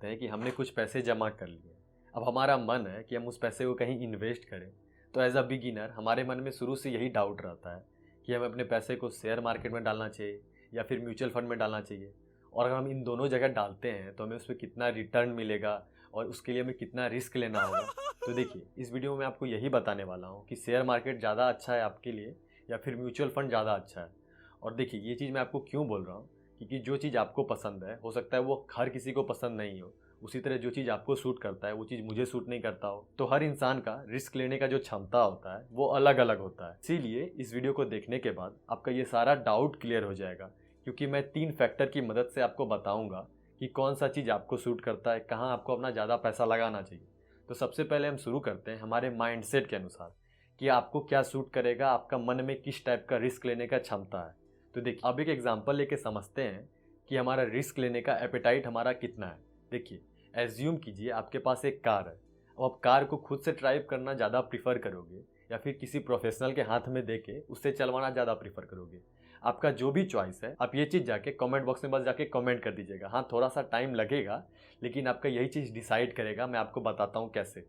करते हैं कि हमने कुछ पैसे जमा कर लिए। अब हमारा मन है कि हम उस पैसे को कहीं इन्वेस्ट करें। तो एज अ बिगिनर हमारे मन में शुरू से यही डाउट रहता है कि हमें अपने पैसे को शेयर मार्केट में डालना चाहिए या फिर म्यूचुअल फंड में डालना चाहिए, और अगर हम इन दोनों जगह डालते हैं तो हमें उस पर कितना रिटर्न मिलेगा और उसके लिए हमें कितना रिस्क लेना होगा। तो देखिए, इस वीडियो में मैं आपको यही बताने वाला हूँ कि शेयर मार्केट ज़्यादा अच्छा है आपके लिए या फिर म्यूचुअल फंड ज़्यादा अच्छा है। और देखिए, ये चीज़ मैं आपको क्यों बोल रहा हूँ, क्योंकि जो चीज़ आपको पसंद है हो सकता है वो हर किसी को पसंद नहीं हो। उसी तरह जो चीज़ आपको सूट करता है वो चीज़ मुझे सूट नहीं करता हो। तो हर इंसान का रिस्क लेने का जो क्षमता होता है वो अलग अलग होता है। इसीलिए इस वीडियो को देखने के बाद आपका ये सारा डाउट क्लियर हो जाएगा, क्योंकि मैं 3 फैक्टर की मदद से आपको बताऊंगा कि कौन सा चीज़ आपको सूट करता है, कहाँ आपको अपना ज़्यादा पैसा लगाना चाहिए। तो सबसे पहले हम शुरू करते हैं हमारे माइंडसेट के अनुसार कि आपको क्या सूट करेगा, आपका मन में किस टाइप का रिस्क लेने का क्षमता है। तो देखिए, अब एक एग्जांपल लेके समझते हैं कि हमारा रिस्क लेने का एपेटाइट हमारा कितना है। देखिए, एज्यूम कीजिए आपके पास एक कार है। अब आप कार को खुद से ड्राइव करना ज़्यादा प्रीफर करोगे या फिर किसी प्रोफेशनल के हाथ में देके उससे चलवाना ज़्यादा प्रीफर करोगे। आपका जो भी चॉइस है, आप ये चीज़ जाके कमेंट बॉक्स में बस जाके कमेंट कर दीजिएगा। हाँ, थोड़ा सा टाइम लगेगा, लेकिन आपका यही चीज़ डिसाइड करेगा। मैं आपको बताता हूँ कैसे।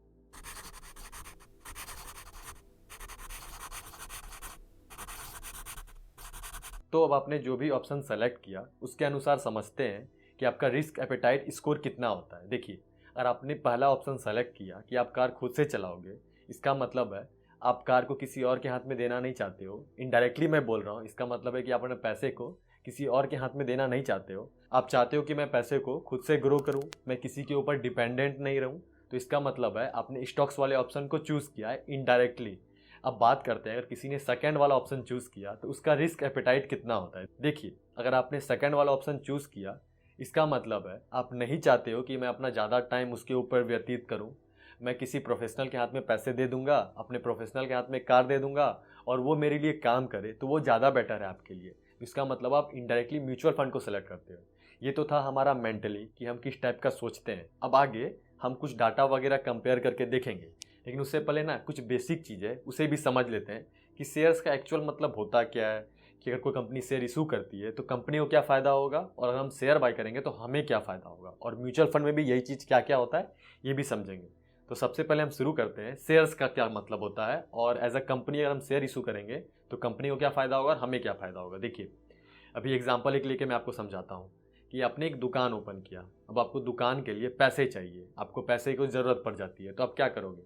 तो अब आपने जो भी ऑप्शन सेलेक्ट किया उसके अनुसार समझते हैं कि आपका रिस्क एपेटाइट स्कोर कितना होता है। देखिए, अगर आपने पहला ऑप्शन सेलेक्ट किया कि आप कार खुद से चलाओगे, इसका मतलब है आप कार को किसी और के हाथ में देना नहीं चाहते हो। इनडायरेक्टली मैं बोल रहा हूँ, इसका मतलब है कि आप अपने पैसे को किसी और के हाथ में देना नहीं चाहते हो। आप चाहते हो कि मैं पैसे को खुद से ग्रो करूँ, मैं किसी के ऊपर डिपेंडेंट नहीं रहूँ। तो इसका मतलब है आपने स्टॉक्स वाले ऑप्शन को चूज़ किया है इनडायरेक्टली। अब बात करते हैं, अगर किसी ने सेकंड वाला ऑप्शन चूज़ किया तो उसका रिस्क एपेटाइट कितना होता है। देखिए, अगर आपने सेकंड वाला ऑप्शन चूज़ किया, इसका मतलब है आप नहीं चाहते हो कि मैं अपना ज़्यादा टाइम उसके ऊपर व्यतीत करूं। मैं किसी प्रोफेशनल के हाथ में पैसे दे दूंगा, अपने प्रोफेशनल के हाथ में कार दे दूंगा और वो मेरे लिए काम करे, तो वो ज़्यादा बेटर है आपके लिए। इसका मतलब आप इनडायरेक्टली म्यूचुअल फंड को सेलेक्ट करते हो। ये तो था हमारा मेंटली कि हम किस टाइप का सोचते हैं। अब आगे हम कुछ डाटा वगैरह कंपेयर करके देखेंगे, लेकिन उससे पहले ना कुछ बेसिक चीज़ है उसे भी समझ लेते हैं कि शेयर्स का एक्चुअल मतलब होता क्या है, कि अगर कोई कंपनी शेयर इशू करती है तो कंपनी को क्या फ़ायदा होगा, और अगर हम शेयर बाय करेंगे तो हमें क्या फ़ायदा होगा, और म्यूचुअल फंड में भी यही चीज़ क्या क्या होता है ये भी समझेंगे। तो सबसे पहले हम शुरू करते हैं शेयर्स का क्या मतलब होता है, और एज अ कंपनी अगर हम शेयर इशू करेंगे तो कंपनी को क्या फ़ायदा होगा और हमें क्या फ़ायदा होगा। देखिए, अभी एग्जाम्पल एक लेके मैं आपको समझाता हूँ कि आपने एक दुकान ओपन किया। अब आपको दुकान के लिए पैसे चाहिए, आपको पैसे की ज़रूरत पड़ जाती है, तो आप क्या करोगे,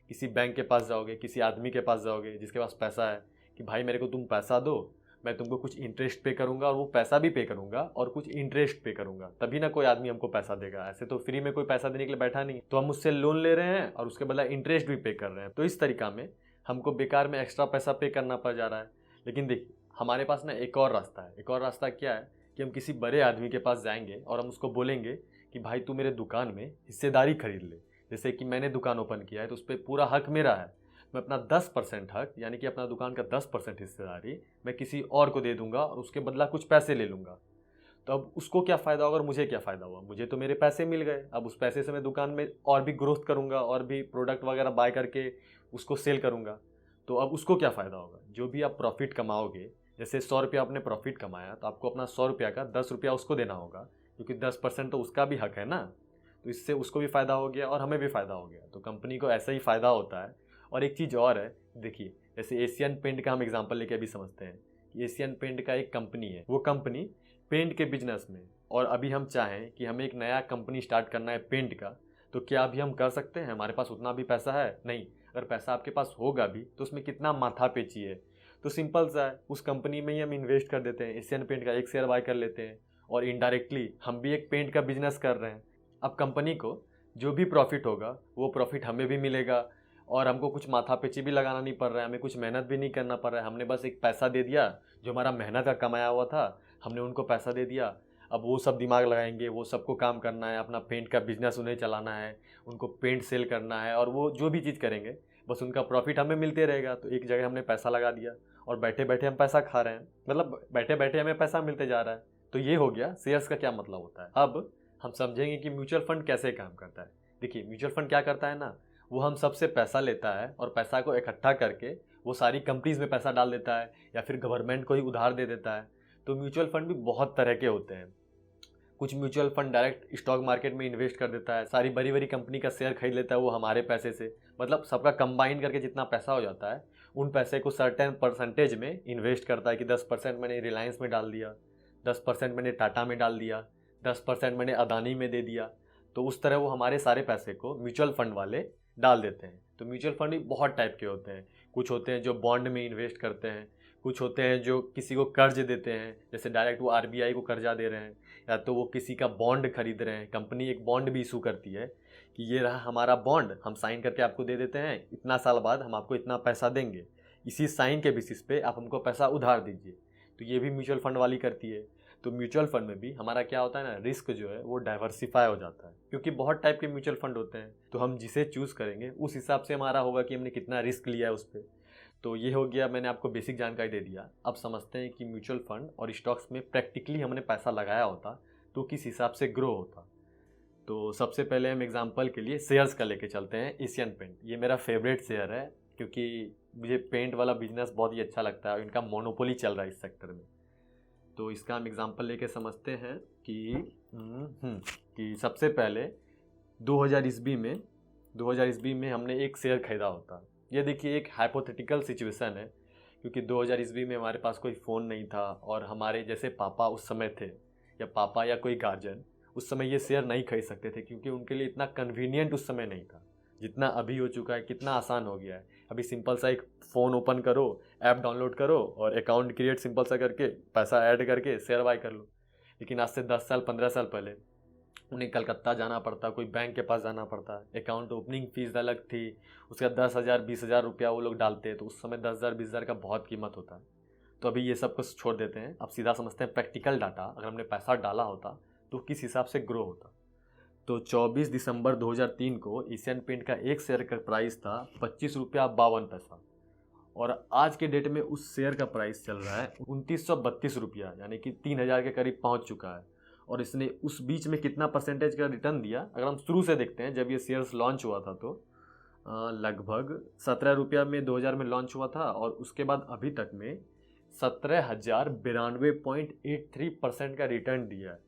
किसी बैंक के पास जाओगे, किसी आदमी के पास जाओगे जिसके पास पैसा है कि भाई मेरे को तुम पैसा दो, मैं तुमको कुछ इंटरेस्ट पे करूंगा और वो पैसा भी पे करूंगा और कुछ इंटरेस्ट पे करूंगा, तभी ना कोई आदमी हमको पैसा देगा। ऐसे तो फ्री में कोई पैसा देने के लिए बैठा नहीं, तो हम उससे लोन ले रहे हैं और उसके बदला इंटरेस्ट भी पे कर रहे हैं। तो इस तरीका में हमको बेकार में एक्स्ट्रा पैसा पे करना पड़ जा रहा है। लेकिन देखिए, हमारे पास ना एक और रास्ता है। एक और रास्ता क्या है कि हम किसी बड़े आदमी के पास जाएंगे और हम उसको बोलेंगे कि भाई तू मेरे दुकान में हिस्सेदारी खरीद ले। जैसे कि मैंने दुकान ओपन किया है तो उस पर पूरा हक मेरा है, मैं अपना 10% हक यानी कि अपना दुकान का 10% हिस्सेदारी मैं किसी और को दे दूंगा और उसके बदला कुछ पैसे ले लूँगा। तो अब उसको क्या फ़ायदा होगा और मुझे क्या फ़ायदा हुआ, मुझे तो मेरे पैसे मिल गए। अब उस पैसे से मैं दुकान में और भी ग्रोथ करूँगा और भी प्रोडक्ट वगैरह बाय करके उसको सेल करूँगा। तो अब उसको क्या फ़ायदा होगा, जो भी आप प्रॉफिट कमाओगे, जैसे 100 रुपया आपने प्रॉफिट कमाया तो आपको अपना 100 रुपया का 10 रुपया उसको देना होगा, क्योंकि 10% तो उसका भी हक है ना। तो इससे उसको भी फ़ायदा हो गया और हमें भी फ़ायदा हो गया। तो कंपनी को ऐसा ही फ़ायदा होता है। और एक चीज़ और है, देखिए जैसे एशियन पेंट का हम एग्जांपल लेके अभी समझते हैं कि एशियन पेंट का एक कंपनी है, वो कंपनी पेंट के बिजनेस में, और अभी हम चाहें कि हमें एक नया कंपनी स्टार्ट करना है पेंट का, तो क्या अभी हम कर सकते हैं? हमारे पास उतना भी पैसा है नहीं। अगर पैसा आपके पास होगा भी तो उसमें कितना माथापेची है। तो सिंपल सा है, उस कंपनी में ही हम इन्वेस्ट कर देते हैं, एशियन पेंट का एक शेयर बाय कर लेते हैं और इनडायरेक्टली हम भी एक पेंट का बिजनेस कर रहे हैं। अब कंपनी को जो भी प्रॉफिट होगा वो प्रॉफिट हमें भी मिलेगा और हमको कुछ माथापेची भी लगाना नहीं पड़ रहा है, हमें कुछ मेहनत भी नहीं करना पड़ रहा है। हमने बस एक पैसा दे दिया, जो हमारा मेहनत का कमाया हुआ था, हमने उनको पैसा दे दिया। अब वो सब दिमाग लगाएंगे, वो सबको काम करना है, अपना पेंट का बिजनेस उन्हें चलाना है, उनको पेंट सेल करना है, और वो जो भी चीज़ करेंगे बस उनका प्रॉफिट हमें मिलते रहेगा। तो एक जगह हमने पैसा लगा दिया और बैठे बैठे हम पैसा खा रहे हैं, मतलब बैठे बैठे हमें पैसा मिलते जा रहा है। तो ये हो गया शेयर्स का क्या मतलब होता है। अब हम समझेंगे कि म्यूचुअल फंड कैसे काम करता है। देखिए, म्यूचुअल फंड क्या करता है ना, वो हम सबसे पैसा लेता है और पैसा को इकट्ठा करके वो सारी कंपनीज में पैसा डाल देता है या फिर गवर्नमेंट को ही उधार दे देता है। तो म्यूचुअल फंड भी बहुत तरह के होते हैं। कुछ mutual fund direct stock market में इन्वेस्ट कर देता है, सारी बड़ी बड़ी कंपनी का शेयर खरीद लेता है वो हमारे पैसे से। मतलब सबका कंबाइन करके जितना पैसा हो जाता है उन पैसे को सर्टेन परसेंटेज में इन्वेस्ट करता है कि 10% मैंने रिलायंस में डाल दिया, 10% मैंने टाटा में डाल दिया, 10% मैंने अदानी में दे दिया। तो उस तरह वो हमारे सारे पैसे को म्यूचुअल फंड वाले डाल देते हैं। तो म्यूचुअल फंड भी बहुत टाइप के होते हैं। कुछ होते हैं जो बॉन्ड में इन्वेस्ट करते हैं, कुछ होते हैं जो किसी को कर्ज देते हैं, जैसे डायरेक्ट वो आरबीआई को कर्जा दे रहे हैं, या तो वो किसी का बॉन्ड खरीद रहे हैं। कंपनी एक बॉन्ड भी इशू करती है कि ये रहा हमारा बॉन्ड, हम साइन करके आपको दे देते हैं, इतना साल बाद हम आपको इतना पैसा देंगे, इसी साइन के बेसिस पे आप हमको पैसा उधार दीजिए। तो ये भी म्यूचुअल फंड वाली करती है। तो म्यूचुअल फंड में भी हमारा क्या होता है ना, रिस्क जो है वो डाइवर्सिफाई हो जाता है, क्योंकि बहुत टाइप के म्यूचुअल फंड होते हैं। तो हम जिसे चूज़ करेंगे उस हिसाब से हमारा होगा कि हमने कितना रिस्क लिया है उस पर। तो ये हो गया, मैंने आपको बेसिक जानकारी दे दिया। अब समझते हैं कि म्यूचुअल फंड और स्टॉक्स में प्रैक्टिकली हमने पैसा लगाया होता तो किस हिसाब से ग्रो होता। तो सबसे पहले हम एग्जांपल के लिए शेयर्स का लेके चलते हैं। एशियन पेंट, ये मेरा फेवरेट शेयर है क्योंकि मुझे पेंट वाला बिजनेस बहुत ही अच्छा लगता है और इनका मोनोपोली चल रहा है इस सेक्टर में। तो इसका हम एग्जांपल लेके समझते हैं कि सबसे पहले 2000 ईस्वी में हमने एक शेयर खरीदा होता। ये देखिए एक हाइपोथेटिकल सिचुएशन है, क्योंकि 2000 ईस्वी में हमारे पास कोई फ़ोन नहीं था और हमारे जैसे पापा उस समय थे, या पापा या कोई गार्जियन उस समय ये शेयर नहीं खरीद सकते थे, क्योंकि उनके लिए इतना कन्वीनियंट उस समय नहीं था जितना अभी हो चुका है। कितना आसान हो गया है, अभी सिंपल सा एक फ़ोन ओपन करो, ऐप डाउनलोड करो और अकाउंट क्रिएट सिंपल सा करके पैसा ऐड करके शेयर बाय कर लो। लेकिन आज से 10 साल 15 साल पहले उन्हें कलकत्ता जाना पड़ता, कोई बैंक के पास जाना पड़ता, अकाउंट ओपनिंग फ़ीस अलग थी, उसका 10,000 20,000 रुपया वो लोग डालते, तो उस समय 10,000 20,000 का बहुत कीमत होता है। तो अभी ये सब कुछ छोड़ देते हैं, अब सीधा समझते हैं प्रैक्टिकल डाटा। अगर हमने पैसा डाला होता तो किस हिसाब से ग्रो होता। तो 24 दिसंबर 2003 को एशियन पेंट का एक शेयर का प्राइस था 25 रुपया 52 पैसा, और आज के डेट में उस शेयर का प्राइस चल रहा है 2932 रुपया, यानी कि 3,000 के करीब पहुंच चुका है। और इसने उस बीच में कितना परसेंटेज का रिटर्न दिया, अगर हम शुरू से देखते हैं, जब ये शेयर्स लॉन्च हुआ था तो लगभग 17 रुपया में 2000 में लॉन्च हुआ था, और उसके बाद अभी तक में 17,092.83% का रिटर्न दिया है।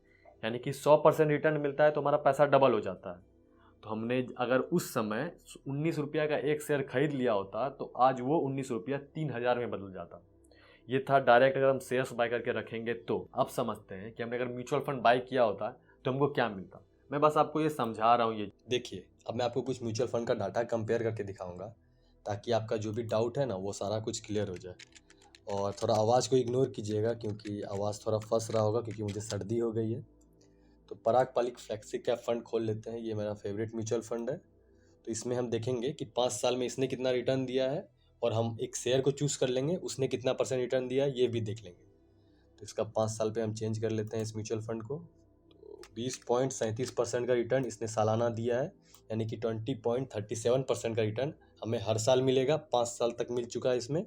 यानी कि 100% रिटर्न मिलता है तो हमारा पैसा डबल हो जाता है। तो हमने अगर उस समय 19 रुपया का एक शेयर खरीद लिया होता तो आज वो 19 रुपया 3,000 में बदल जाता। ये था डायरेक्ट अगर हम शेयर्स बाय करके रखेंगे तो। अब समझते हैं कि हमने अगर म्यूचुअल फंड बाय किया होता तो हमको क्या मिलता। मैं बस आपको ये समझा रहा हूँ। ये देखिए, अब मैं आपको कुछ म्यूचुअल फंड का डाटा कंपेयर करके दिखाऊंगा, ताकि आपका जो भी डाउट है ना वो सारा कुछ क्लियर हो जाए। और थोड़ा आवाज़ को इग्नोर कीजिएगा, क्योंकि आवाज़ थोड़ा फंस रहा होगा, क्योंकि मुझे सर्दी हो गई है। तो पराग पालिक फ्लेक्सी कैप फंड खोल लेते हैं। ये मेरा फेवरेट म्यूचुअल फंड है। तो इसमें हम देखेंगे कि 5 साल में इसने कितना रिटर्न दिया है, और हम एक शेयर को चूज़ कर लेंगे, उसने कितना % रिटर्न दिया है ये भी देख लेंगे। तो इसका 5 साल पे हम चेंज कर लेते हैं इस म्यूचुअल फंड को। तो 20.37% का रिटर्न इसने सालाना दिया है, यानी कि 20.37% का रिटर्न हमें हर साल मिलेगा। 5 साल तक मिल चुका है इसमें।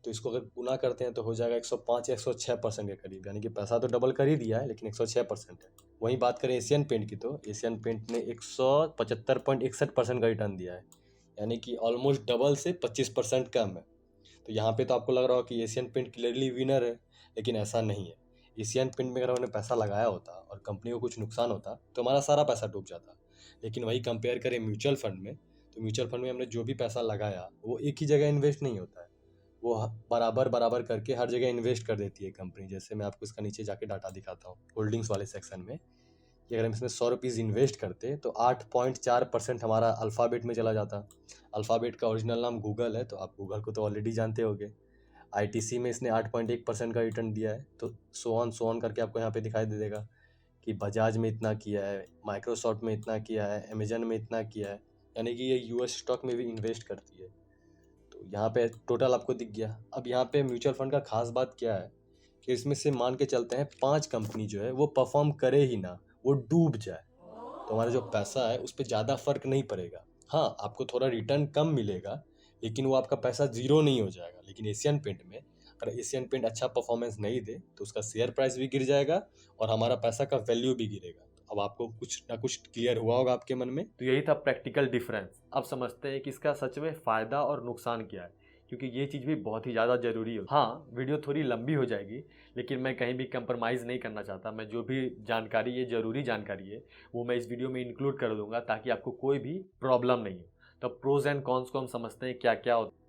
तो इसको अगर गुना करते हैं तो हो जाएगा 105 या 106% के करीब, यानी कि पैसा तो डबल कर ही दिया है, लेकिन 106% है। वहीं बात करें एशियन पेंट की, तो एशियन पेंट ने 175.61% का रिटर्न दिया है, यानी कि ऑलमोस्ट डबल से 25% कम है। तो यहाँ पे तो आपको लग रहा हो कि एशियन पेंट क्लियरली विनर है, लेकिन ऐसा नहीं है। एशियन पेंट में अगर हमने पैसा लगाया होता और कंपनी को कुछ नुकसान होता तो हमारा सारा पैसा डूब जाता। लेकिन वही कंपेयर करें म्यूचुअल फंड में, तो म्यूचुअल फंड में हमने जो भी पैसा लगाया वो एक ही जगह इन्वेस्ट नहीं होता है, वो बराबर बराबर करके हर जगह इन्वेस्ट कर देती है कंपनी। जैसे मैं आपको इसका नीचे जाके डाटा दिखाता हूँ, होल्डिंग्स वाले सेक्शन में, कि अगर हम इसमें 100 रुपीज़ इन्वेस्ट करते तो 8.4% हमारा अल्फ़ाबेट में चला जाता। अल्फ़ाबेट का ओरिजिनल नाम गूगल है, तो आप गूगल को तो ऑलरेडी जानते होंगे। आईटीसी में इसने 8.1% का रिटर्न दिया है। तो सो ऑन करके आपको यहाँ पे दिखाई दे देगा कि बजाज में इतना किया है, माइक्रोसॉफ्ट में इतना किया है, अमेजन में इतना किया है, यानी कि ये यूएस स्टॉक में भी इन्वेस्ट करती है। तो यहाँ पे टोटल आपको दिख गया। अब यहाँ पे म्यूचुअल फंड का खास बात क्या है कि इसमें से मान के चलते हैं 5 कंपनी जो है वो परफॉर्म करे ही ना, वो डूब जाए, तो हमारा जो पैसा है उस पर ज़्यादा फर्क नहीं पड़ेगा। हाँ, आपको थोड़ा रिटर्न कम मिलेगा, लेकिन वो आपका पैसा ज़ीरो नहीं हो जाएगा। लेकिन एशियन पेंट में अगर एशियन पेंट अच्छा परफॉर्मेंस नहीं दे तो उसका शेयर प्राइस भी गिर जाएगा और हमारा पैसा का वैल्यू भी गिरेगा। अब आपको कुछ ना कुछ क्लियर हुआ होगा आपके मन में। तो यही था प्रैक्टिकल डिफरेंस। अब समझते हैं कि इसका सच में फ़ायदा और नुकसान क्या है, क्योंकि ये चीज़ भी बहुत ही ज़्यादा ज़रूरी है। हाँ, वीडियो थोड़ी लंबी हो जाएगी, लेकिन मैं कहीं भी कंप्रोमाइज़ नहीं करना चाहता। मैं जो भी जानकारी है, ज़रूरी जानकारी है, वो मैं इस वीडियो में इंक्लूड कर दूंगा ताकि आपको कोई भी प्रॉब्लम नहीं हो। तो प्रोज एंड कॉन्स को हम समझते हैं क्या क्या होता है।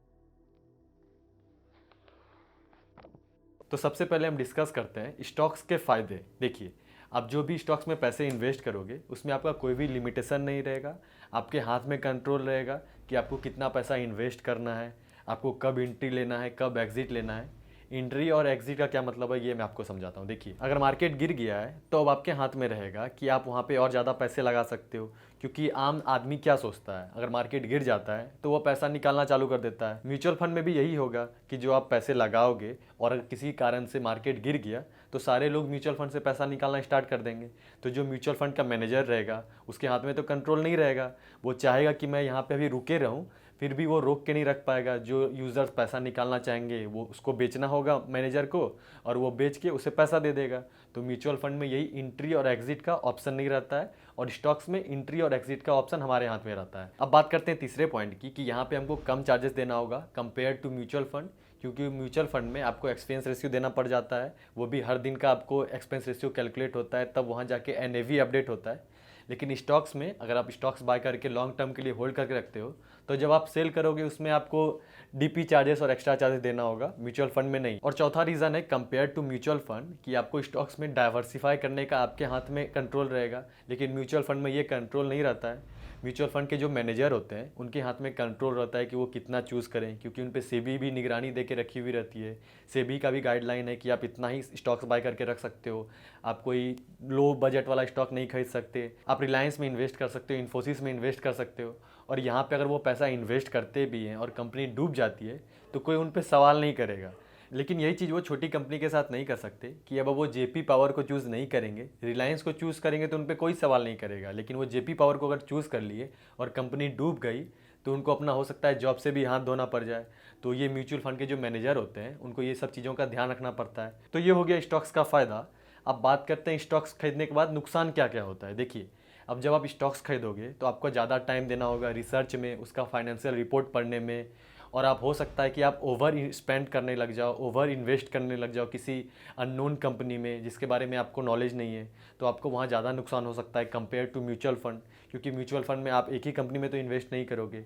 तो सबसे पहले हम डिस्कस करते हैं स्टॉक्स के फ़ायदे। देखिए, आप जो भी स्टॉक्स में पैसे इन्वेस्ट करोगे उसमें आपका कोई भी लिमिटेशन नहीं रहेगा। आपके हाथ में कंट्रोल रहेगा कि आपको कितना पैसा इन्वेस्ट करना है, आपको कब एंट्री लेना है, कब एग्जिट लेना है। एंट्री और एग्जिट का क्या मतलब है ये मैं आपको समझाता हूँ। देखिए, अगर मार्केट गिर गया है तो अब आपके हाथ में रहेगा कि आप वहाँ पे और ज़्यादा पैसे लगा सकते हो, क्योंकि आम आदमी क्या सोचता है, अगर मार्केट गिर जाता है तो वो पैसा निकालना चालू कर देता है। म्यूचुअल फंड में भी यही होगा कि जो आप पैसे लगाओगे और अगर किसी कारण से मार्केट गिर गया तो सारे लोग म्यूचुअल फंड से पैसा निकालना स्टार्ट कर देंगे। तो जो म्यूचुअल फंड का मैनेजर रहेगा उसके हाथ में तो कंट्रोल नहीं रहेगा। वो चाहेगा कि मैं यहाँ पे अभी रुके रहूँ, फिर भी वो रोक के नहीं रख पाएगा। जो यूज़र्स पैसा निकालना चाहेंगे वो उसको बेचना होगा मैनेजर को, और वो बेच के उसे पैसा दे देगा। तो म्यूचुअल फंड में यही एंट्री और एग्जिट का ऑप्शन नहीं रहता है, और स्टॉक्स में एंट्री और एग्जिट का ऑप्शन हमारे हाथ में रहता है। अब बात करते हैं तीसरे पॉइंट की कि यहाँ पे हमको कम चार्जेस देना होगा कंपेयर टू म्यूचुअल फंड, क्योंकि म्यूचुअल फंड में आपको एक्सपेंस रेशियो देना पड़ जाता है। वो भी हर दिन का आपको एक्सपेंस रेशियो कैलकुलेट होता है, तब वहाँ जाके एनएवी अपडेट होता है। लेकिन स्टॉक्स में अगर आप स्टॉक्स बाय करके लॉन्ग टर्म के लिए होल्ड करके रखते हो तो जब आप सेल करोगे उसमें आपको डीपी चार्जेस और एक्स्ट्रा चार्जेस देना होगा, म्यूचुअल फंड में नहीं। और चौथा रीज़न है कंपेयर टू म्यूचुअल फंड कि आपको स्टॉक्स में डाइवर्सिफाई करने का आपके हाथ में कंट्रोल रहेगा, लेकिन म्यूचुअल फंड में ये कंट्रोल नहीं रहता है। म्यूचुअल फंड के जो मैनेजर होते हैं उनके हाथ में कंट्रोल रहता है कि वो कितना चूज़ करें, क्योंकि उन पे सेबी भी निगरानी दे के रखी हुई रहती है। सेबी का भी गाइडलाइन है कि आप इतना ही स्टॉक्स बाय करके रख सकते हो, आप कोई लो बजट वाला स्टॉक नहीं खरीद सकते। आप रिलायंस में इन्वेस्ट कर सकते हो, इन्फोसिस में इन्वेस्ट कर सकते हो, और यहाँ पे अगर वो पैसा इन्वेस्ट करते भी हैं और कंपनी डूब जाती है तो कोई उन पे सवाल नहीं करेगा। लेकिन यही चीज़ वो छोटी कंपनी के साथ नहीं कर सकते कि अब वो जेपी पावर को चूज़ नहीं करेंगे, रिलायंस को चूज़ करेंगे तो उन पर कोई सवाल नहीं करेगा। लेकिन वो जेपी पावर को अगर चूज़ कर लिए और कंपनी डूब गई तो उनको अपना हो सकता है जॉब से भी हाथ धोना पड़ जाए। तो ये म्यूचुअल फंड के जो मैनेजर होते हैं उनको ये सब चीज़ों का ध्यान रखना पड़ता है। तो ये हो गया स्टॉक्स का फ़ायदा। अब बात करते हैं स्टॉक्स खरीदने के बाद नुकसान क्या क्या होता है। देखिए, अब जब आप स्टॉक्स खरीदोगे तो आपको ज़्यादा टाइम देना होगा रिसर्च में, उसका फाइनेंशियल रिपोर्ट पढ़ने में, और आप हो सकता है कि आप ओवर स्पेंड करने लग जाओ, ओवर इन्वेस्ट करने लग जाओ किसी अननोन कंपनी में जिसके बारे में आपको नॉलेज नहीं है। तो आपको वहाँ ज़्यादा नुकसान हो सकता है कंपेयर टू म्यूचुअल फंड, क्योंकि म्यूचुअल फंड में आप एक ही कंपनी में तो इन्वेस्ट नहीं करोगे।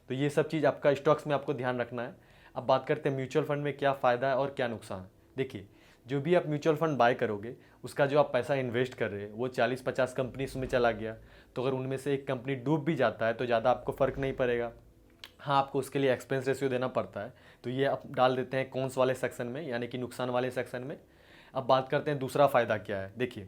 तो ये सब चीज़ आपका स्टॉक्स में आपको ध्यान रखना है। अब बात करते हैं म्यूचुअल फंड में क्या फ़ायदा है और क्या नुकसान। देखिए, जो भी आप म्यूचुअल फंड बाय करोगे उसका जो आप पैसा इन्वेस्ट कर रहे हैं वो 40-50 कंपनीज में चला गया, तो अगर उनमें से एक कंपनी डूब भी जाता है तो ज़्यादा आपको फ़र्क नहीं पड़ेगा। हाँ, आपको उसके लिए एक्सपेंस रेशियो देना पड़ता है, तो ये आप डाल देते हैं कॉन्स वाले सेक्शन में, यानी कि नुकसान वाले सेक्शन में। अब बात करते हैं दूसरा फ़ायदा क्या है। देखिए,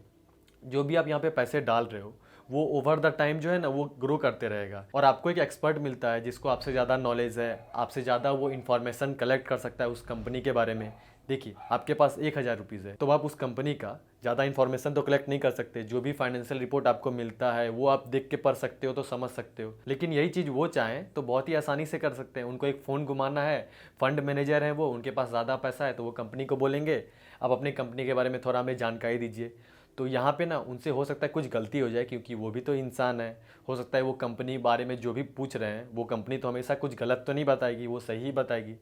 जो भी आप यहाँ पे पैसे डाल रहे हो वो ओवर द टाइम जो है ना वो ग्रो करते रहेगा, और आपको एक एक्सपर्ट मिलता है जिसको आपसे ज़्यादा नॉलेज है, आपसे ज़्यादा वो इन्फॉर्मेशन कलेक्ट कर सकता है उस कंपनी के बारे में। देखिए, आपके पास 1,000 रुपीज़ है तो आप उस कंपनी का ज़्यादा इन्फॉर्मेशन तो कलेक्ट नहीं कर सकते। जो भी फाइनेंशियल रिपोर्ट आपको मिलता है वो आप देख के पढ़ सकते हो तो समझ सकते हो, लेकिन यही चीज़ वो चाहें तो बहुत ही आसानी से कर सकते हैं। उनको एक फ़ोन घुमाना है, फंड मैनेजर हैं वो, उनके पास ज़्यादा पैसा है तो वो कंपनी को बोलेंगे आप अपनी कंपनी के बारे में थोड़ा हमें जानकारी दीजिए। तो यहाँ पे ना उनसे हो सकता है कुछ गलती हो जाए, क्योंकि वो भी तो इंसान है। हो सकता है वो कंपनी बारे में जो भी पूछ रहे हैं वो कंपनी तो हमेशा कुछ गलत तो नहीं बताएगी, वो सही ही बताएगी।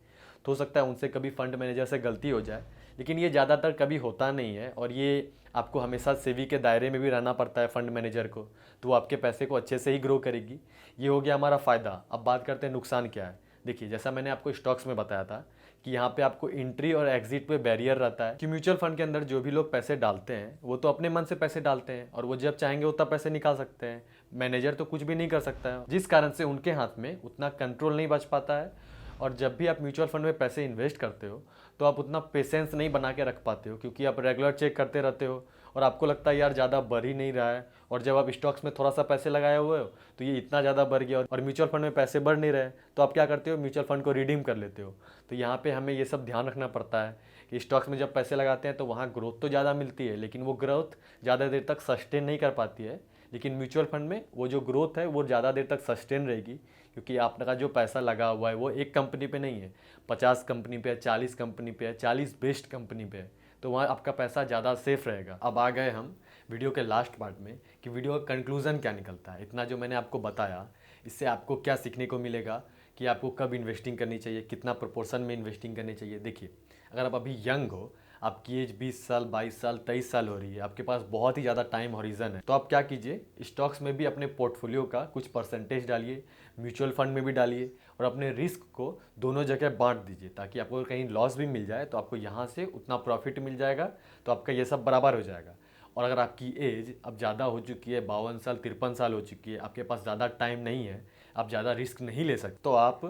तो हो सकता है उनसे कभी फंड मैनेजर से गलती हो जाए, लेकिन ये ज़्यादातर कभी होता नहीं है, और ये आपको हमेशा सेबी के दायरे में भी रहना पड़ता है फंड मैनेजर को, तो वो आपके पैसे को अच्छे से ही ग्रो करेगी। ये हो गया हमारा फ़ायदा। अब बात करते हैं नुकसान क्या है। देखिए, जैसा मैंने आपको स्टॉक्स में बताया था कि यहाँ पे आपको एंट्री और एग्जिट पे बैरियर रहता है, कि म्यूचुअल फंड के अंदर जो भी लोग पैसे डालते हैं वो तो अपने मन से पैसे डालते हैं और वो जब चाहेंगे उतना पैसे निकाल सकते हैं। मैनेजर तो कुछ भी नहीं कर सकता है, जिस कारण से उनके हाथ में उतना कंट्रोल नहीं बच पाता है। और जब भी आप म्यूचुअल फंड में पैसे इन्वेस्ट करते हो तो आप उतना पेशेंस नहीं बना के रख पाते हो, क्योंकि आप रेगुलर चेक करते रहते हो और आपको लगता है यार ज़्यादा बढ़ ही नहीं रहा है। और जब आप स्टॉक्स में थोड़ा सा पैसे लगाए हुए हो तो ये इतना ज़्यादा बढ़ गया, और म्यूचुअल फंड में पैसे बढ़ नहीं रहे, तो आप क्या करते हो, म्यूचुअल फंड को रिडीम कर लेते हो। तो यहाँ पे हमें ये सब ध्यान रखना पड़ता है कि स्टॉक्स में जब पैसे लगाते हैं तो वहाँ ग्रोथ तो ज़्यादा मिलती है, लेकिन वो ग्रोथ ज़्यादा देर तक सस्टेन नहीं कर पाती है। लेकिन म्यूचुअल फंड में वो जो ग्रोथ है वो ज़्यादा देर तक सस्टेन रहेगी, क्योंकि आपका जो पैसा लगा हुआ है वो एक कंपनी पे नहीं है, 50 कंपनी पे है, 40 कंपनी पे है, 40 बेस्ट कंपनी पे है, तो वहाँ आपका पैसा ज़्यादा सेफ रहेगा। अब आ गए हम वीडियो के लास्ट पार्ट में कि वीडियो का कंक्लूज़न क्या निकलता है। इतना जो मैंने आपको बताया इससे आपको क्या सीखने को मिलेगा, कि आपको कब इन्वेस्टिंग करनी चाहिए, कितना प्रोपोर्शन में इन्वेस्टिंग करनी चाहिए। देखिए, अगर आप अभी यंग हो, आपकी एज 20 साल, 22 साल, 23 साल हो रही है, आपके पास बहुत ही ज़्यादा टाइम हॉरिजन है, तो आप क्या कीजिए, स्टॉक्स में भी अपने पोर्टफोलियो का कुछ परसेंटेज डालिए, म्यूचुअल फंड में भी डालिए, और अपने रिस्क को दोनों जगह बांट दीजिए, ताकि आपको कहीं लॉस भी मिल जाए तो आपको यहाँ से उतना प्रॉफिट मिल जाएगा, तो आपका ये सब बराबर हो जाएगा। और अगर आपकी एज अब ज़्यादा हो चुकी है, 52 साल, 53 साल हो चुकी है, आपके पास ज़्यादा टाइम नहीं है, आप ज़्यादा रिस्क नहीं ले सकते, तो आप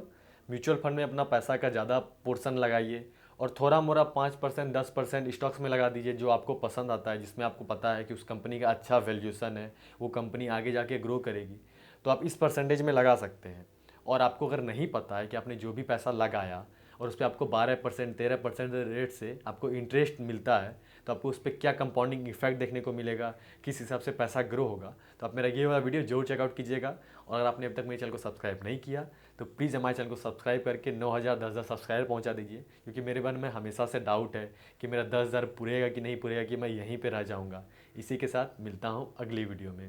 म्यूचुअल फंड में अपना पैसा का ज़्यादा पोर्शन लगाइए, और थोड़ा मोड़ा 5%, 10% स्टॉक्स में लगा दीजिए जो आपको पसंद आता है, जिसमें आपको पता है कि उस कंपनी का अच्छा वैल्यूएशन है, वो कंपनी आगे जाके ग्रो करेगी, तो आप इस परसेंटेज में लगा सकते हैं। और आपको अगर नहीं पता है कि आपने जो भी पैसा लगाया और उस पर आपको 12%, 13% रेट से आपको इंटरेस्ट मिलता है, तो आपको उस पर क्या कंपाउंडिंग इफेक्ट देखने को मिलेगा, किस हिसाब से पैसा ग्रो होगा, तो आप मेरा ये वाला वीडियो जरूर चेकआउट कीजिएगा। और अगर आपने अब तक मेरे चैनल को सब्सक्राइब नहीं किया तो प्लीज़ हमारे चैनल को सब्सक्राइब करके 9,000, 10,000 सब्सक्राइबर पहुंचा दीजिए, क्योंकि मेरे मन में हमेशा से डाउट है कि मेरा 10,000 पूरेगा कि नहीं पूरेगा, कि मैं यहीं पर रह जाऊँगा। इसी के साथ मिलता हूँ अगली वीडियो में।